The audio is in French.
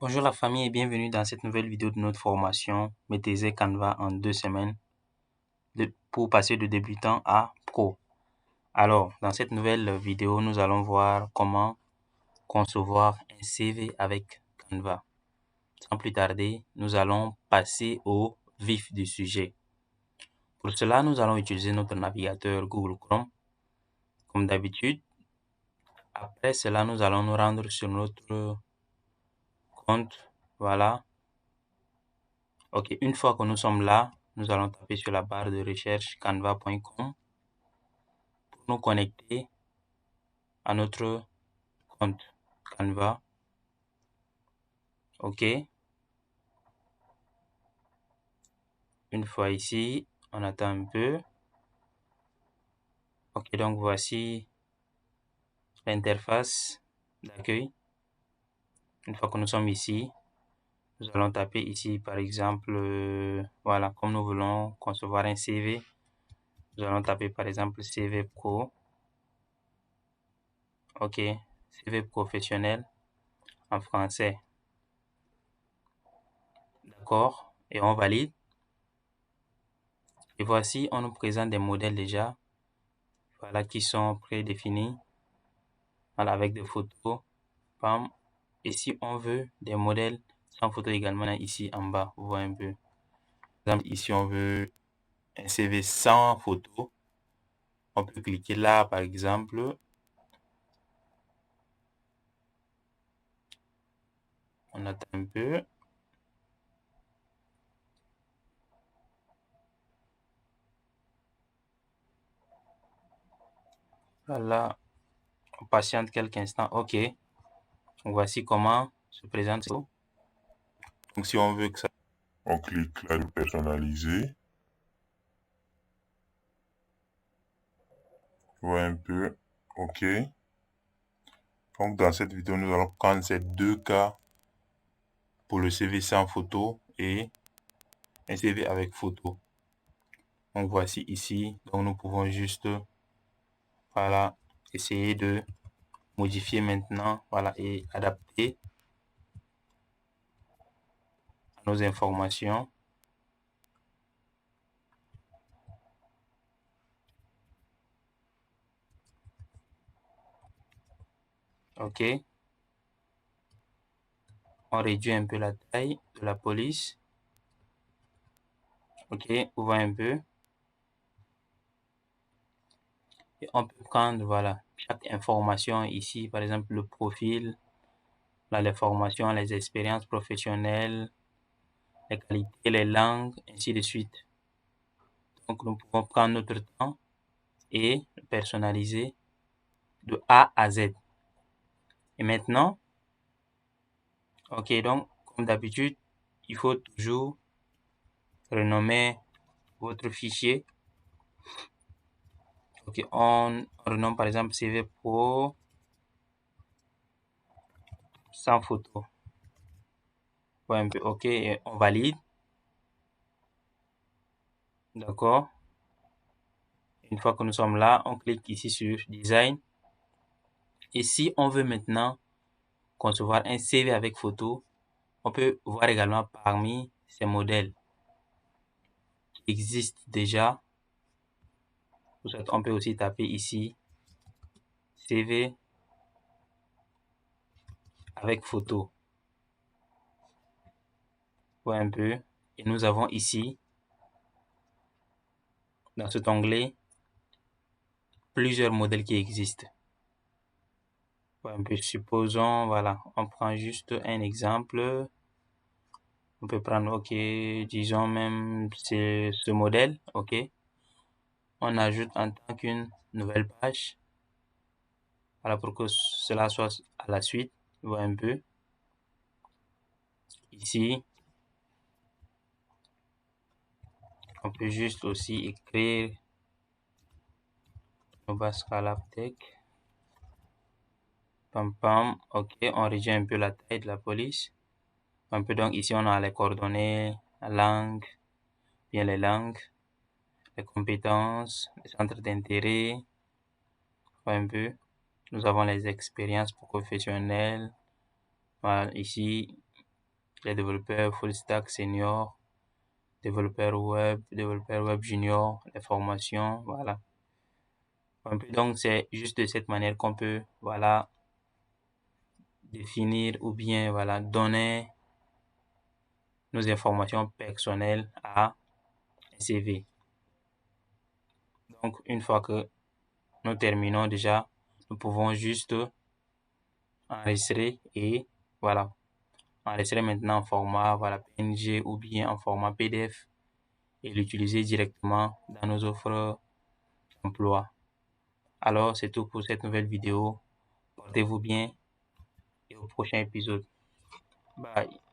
Bonjour la famille et bienvenue dans cette nouvelle vidéo de notre formation Maîtriser Canva en 2 semaines pour passer de débutant à pro. Alors, dans cette nouvelle vidéo, nous allons voir comment concevoir un CV avec Canva. Sans plus tarder, nous allons passer au vif du sujet. Pour cela, nous allons utiliser notre navigateur Google Chrome, comme d'habitude. Après cela, nous allons nous rendre sur notre compte. Voilà. Ok, une fois que nous sommes là, nous allons taper sur la barre de recherche canva.com pour nous connecter à notre compte Canva. Ok, une fois ici, on attend un peu. Ok, donc voici l'interface d'accueil. Une fois que nous sommes ici, nous allons taper ici par exemple, voilà, comme nous voulons concevoir un CV, nous allons taper par exemple CV Pro. Ok, CV professionnel en français. D'accord, et on valide. Et voici, on nous présente des modèles déjà, voilà, qui sont prédéfinis, voilà, avec des photos. Pam. Et si on veut des modèles sans photo également, ici en bas, vous voyez un peu. Par exemple, ici, on veut un CV sans photo. On peut cliquer là, par exemple. On attend un peu. Voilà, on patiente quelques instants. OK. Voici comment se présente. Donc, si on veut que ça... On clique là de personnaliser. Voit un peu. OK. Donc, dans cette vidéo, nous allons prendre ces deux cas pour le CV sans photo et un CV avec photo. Donc, voici ici. Donc, nous pouvons juste, voilà, essayer de modifier maintenant, voilà, et adapter nos informations. OK. On réduit un peu la taille de la police. OK, on voit un peu. Et on peut prendre, voilà, chaque information ici, par exemple, le profil, là, les formations, les expériences professionnelles, les qualités, les langues, ainsi de suite. Donc, nous pouvons prendre notre temps et personnaliser de A à Z. Et maintenant, OK, donc, comme d'habitude, il faut toujours renommer votre fichier. OK, on renomme par exemple CV Pro sans photo. Ouais, un peu OK, et on valide. D'accord. Une fois que nous sommes là, on clique ici sur Design. Et si on veut maintenant concevoir un CV avec photo, on peut voir également parmi ces modèles qui existent déjà. On peut aussi taper ici CV avec photo. Voilà un peu. Et nous avons ici, dans cet onglet, plusieurs modèles qui existent. Voilà un peu. Supposons, voilà, on prend juste un exemple. On peut prendre, OK, disons même c'est ce modèle, OK. On ajoute en tant qu'une nouvelle page. Voilà, pour que cela soit à la suite. Voilà un peu. Ici, on peut juste aussi écrire Scalaptech. Pam pam. OK, on réduit un peu la taille de la police. Un peu, donc ici on a les coordonnées, la langue, bien les langues, les compétences, les centres d'intérêt. Un peu. Nous avons les expériences professionnelles. Voilà, ici, les développeurs full stack senior, développeur web junior, les formations, voilà. Un peu, donc, c'est juste de cette manière qu'on peut, voilà, définir ou bien, voilà, donner nos informations personnelles à un CV. Donc, une fois que nous terminons déjà, nous pouvons juste enregistrer et voilà, enregistrer maintenant en format, voilà, PNG ou bien en format PDF et l'utiliser directement dans nos offres d'emploi. Alors, c'est tout pour cette nouvelle vidéo. Portez-vous bien et au prochain épisode. Bye.